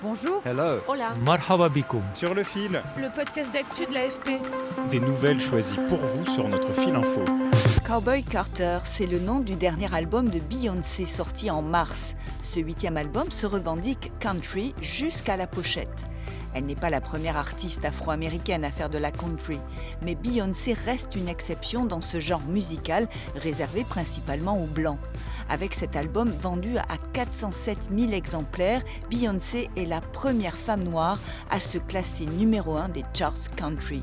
Bonjour. Hello. Hola. Marhaba bikoum. Sur le fil, Le podcast d'actu de l'AFP. des nouvelles choisies pour vous sur notre fil info. Cowboy Carter, c'est le nom du dernier album de Beyoncé sorti en mars. Ce 8e album se revendique country jusqu'à la pochette. Elle n'est pas la première artiste afro-américaine à faire de la country, mais Beyoncé reste une exception dans ce genre musical réservé principalement aux Blancs. Avec cet album vendu à 407 000 exemplaires, Beyoncé est la première femme noire à se classer numéro 1 des charts country.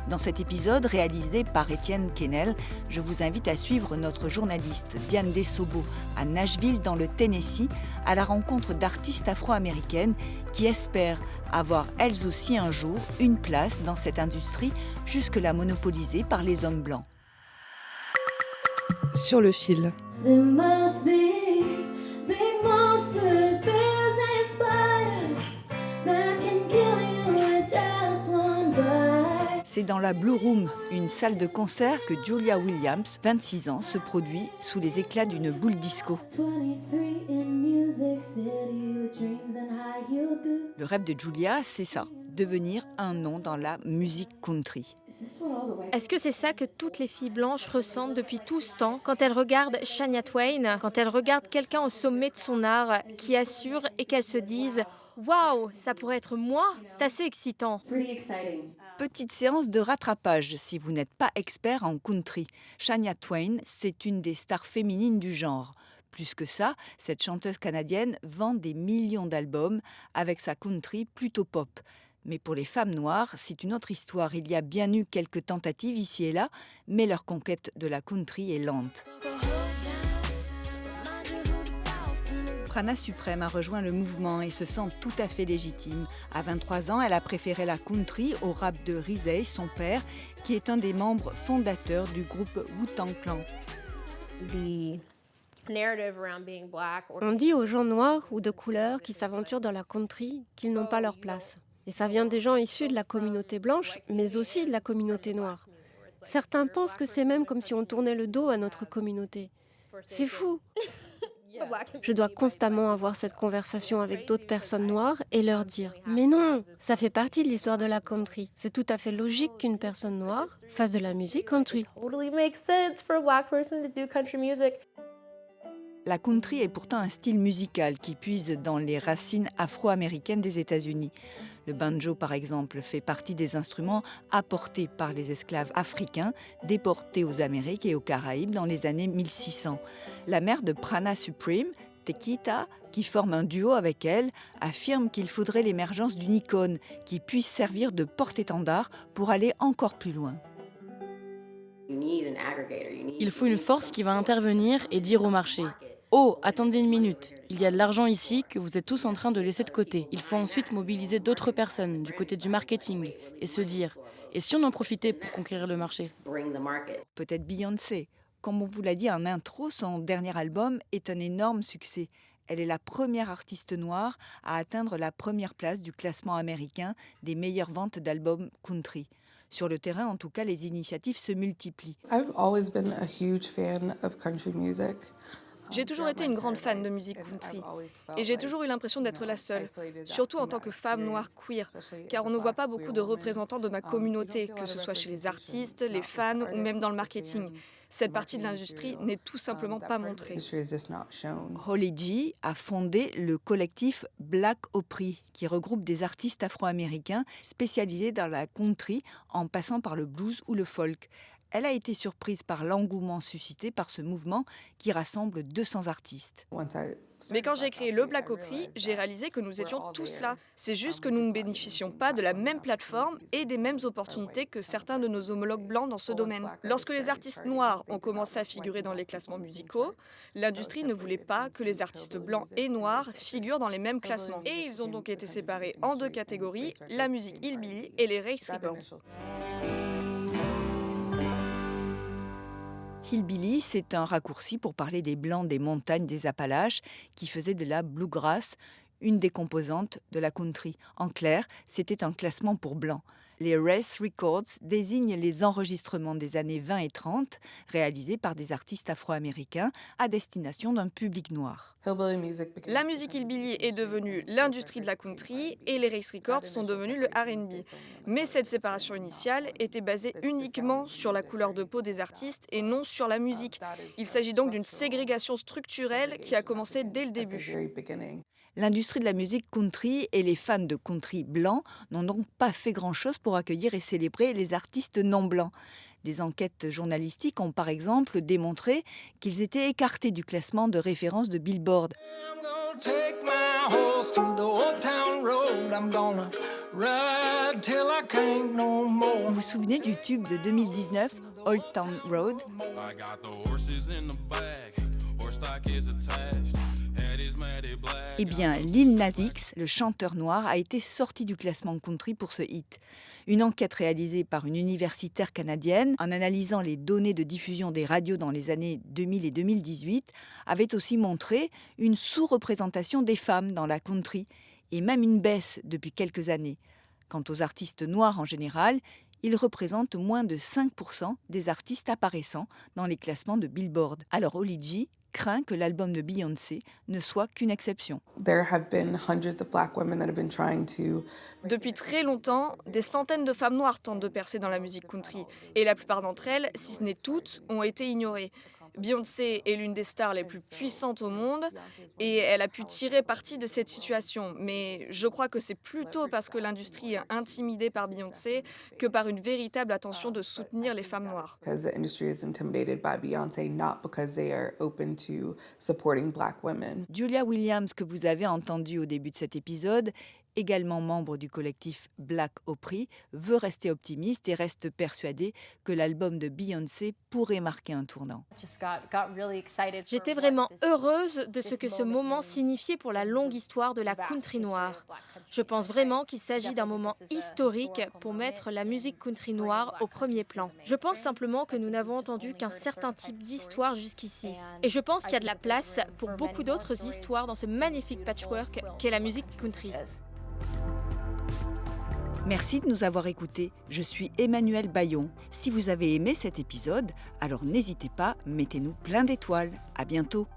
Dans cet épisode réalisé par Étienne Kennel, je vous invite à suivre notre journaliste Diane Desobo à Nashville dans le Tennessee à la rencontre d'artistes afro-américaines qui espèrent avoir elles aussi un jour une place dans cette industrie jusque-là monopolisée par les hommes blancs. Sur le fil. There must be big monsters, bears and spiders that can kill you with just one bite. C'est dans la Blue Room, une salle de concert, que Julia Williams, 26 ans, se produit sous les éclats d'une boule disco. 23 in Music City with dreams and high-heeled boots. Le rêve de Julia, c'est ça, devenir un nom dans la musique country. Is this what all the white Est-ce que c'est ça que toutes les filles blanches ressentent depuis tout ce temps quand elles regardent Shania Twain, quand elles regardent quelqu'un au sommet de son art qui assure et qu'elles se disent « Waouh, ça pourrait être moi !» C'est assez excitant. pretty exciting? Petite séance de rattrapage si vous n'êtes pas expert en country. Shania Twain, c'est une des stars féminines du genre. Plus que ça, cette chanteuse canadienne vend des millions d'albums avec sa country plutôt pop. Mais pour les femmes noires, c'est une autre histoire. Il y a bien eu quelques tentatives ici et là, mais leur conquête de la country est lente. Prana Supreme a rejoint le mouvement et se sent tout à fait légitime. À 23 ans, elle a préféré la country au rap de Rizey, son père, qui est un des membres fondateurs du groupe Wu-Tang Clan. On dit aux gens noirs ou de couleur qui s'aventurent dans la country qu'ils n'ont pas leur place. Et ça vient des gens issus de la communauté blanche, mais aussi de la communauté noire. Certains pensent que c'est même comme si on tournait le dos à notre communauté. C'est fou. Je dois constamment avoir cette conversation avec d'autres personnes noires et leur dire « Mais non, ça fait partie de l'histoire de la country. C'est tout à fait logique qu'une personne noire fasse de la musique country. » Totally makes sense for a black person to do country music. La country est pourtant un style musical qui puise dans les racines afro-américaines des États-Unis. Le banjo, par exemple, fait partie des instruments apportés par les esclaves africains déportés aux Amériques et aux Caraïbes dans les années 1600. La mère de Prana Supreme, Tequita, qui forme un duo avec elle, affirme qu'il faudrait l'émergence d'une icône qui puisse servir de porte-étendard pour aller encore plus loin. Il faut une force qui va intervenir et dire au marché « Oh, attendez une minute, il y a de l'argent ici que vous êtes tous en train de laisser de côté. » Il faut ensuite mobiliser d'autres personnes du côté du marketing et se dire « Et si on en profitait pour conquérir le marché ?» Peut-être Beyoncé. Comme on vous l'a dit en intro, son dernier album est un énorme succès. Elle est la première artiste noire à atteindre la première place du classement américain des meilleures ventes d'albums country. Sur le terrain, en tout cas, les initiatives se multiplient. J'ai toujours été une grande fan de musique country et j'ai toujours eu l'impression d'être la seule, surtout en tant que femme noire queer, car on ne voit pas beaucoup de représentants de ma communauté, que ce soit chez les artistes, les fans ou même dans le marketing. Cette partie de l'industrie n'est tout simplement pas montrée. Holly G a fondé le collectif Black Opry, qui regroupe des artistes afro-américains spécialisés dans la country en passant par le blues ou le folk. Elle a été surprise par l'engouement suscité par ce mouvement qui rassemble 200 artistes. Mais quand j'ai créé le Black Opry, j'ai réalisé que nous étions tous là. C'est juste que nous ne bénéficions pas de la même plateforme et des mêmes opportunités que certains de nos homologues blancs dans ce domaine. Lorsque les artistes noirs ont commencé à figurer dans les classements musicaux, l'industrie ne voulait pas que les artistes blancs et noirs figurent dans les mêmes classements. Et ils ont donc été séparés en deux catégories, la musique hillbilly et les race records. Hillbilly, c'est un raccourci pour parler des Blancs des montagnes des Appalaches qui faisaient de la bluegrass une des composantes de la country. En clair, c'était un classement pour Blancs. Les Race Records désignent les enregistrements des années 20 et 30 réalisés par des artistes afro-américains à destination d'un public noir. La musique hillbilly est devenue l'industrie de la country et les race records sont devenus le R&B. Mais cette séparation initiale était basée uniquement sur la couleur de peau des artistes et non sur la musique. Il s'agit donc d'une ségrégation structurelle qui a commencé dès le début. L'industrie de la musique country et les fans de country blancs n'ont donc pas fait grand-chose pour accueillir et célébrer les artistes non blancs. Des enquêtes journalistiques ont par exemple démontré qu'ils étaient écartés du classement de référence de Billboard. Vous vous souvenez du tube de 2019, Old Town Road ? Eh bien, Lil Nas X, le chanteur noir, a été sorti du classement country pour ce hit. Une enquête réalisée par une universitaire canadienne, en analysant les données de diffusion des radios dans les années 2000 et 2018, avait aussi montré une sous-représentation des femmes dans la country, et même une baisse depuis quelques années. Quant aux artistes noirs en général, ils représentent moins de 5% des artistes apparaissant dans les classements de Billboard. Alors Oli G craint que l'album de Beyoncé ne soit qu'une exception. Depuis très longtemps, des centaines de femmes noires tentent de percer dans la musique country, et la plupart d'entre elles, si ce n'est toutes, ont été ignorées. Beyoncé est l'une des stars les plus puissantes au monde et elle a pu tirer parti de cette situation. Mais je crois que c'est plutôt parce que l'industrie est intimidée par Beyoncé que par une véritable attention de soutenir les femmes noires. Julia Williams, que vous avez entendue au début de cet épisode, également membre du collectif Black Opry, veut rester optimiste et reste persuadée que l'album de Beyoncé pourrait marquer un tournant. J'étais vraiment heureuse de ce que ce moment signifiait pour la longue histoire de la country noire. Je pense vraiment qu'il s'agit d'un moment historique pour mettre la musique country noire au premier plan. Je pense simplement que nous n'avons entendu qu'un certain type d'histoire jusqu'ici. Et je pense qu'il y a de la place pour beaucoup d'autres histoires dans ce magnifique patchwork qu'est la musique country. Merci de nous avoir écoutés. Je suis Emmanuelle Bayon. Si vous avez aimé cet épisode, alors n'hésitez pas, mettez-nous plein d'étoiles. À bientôt.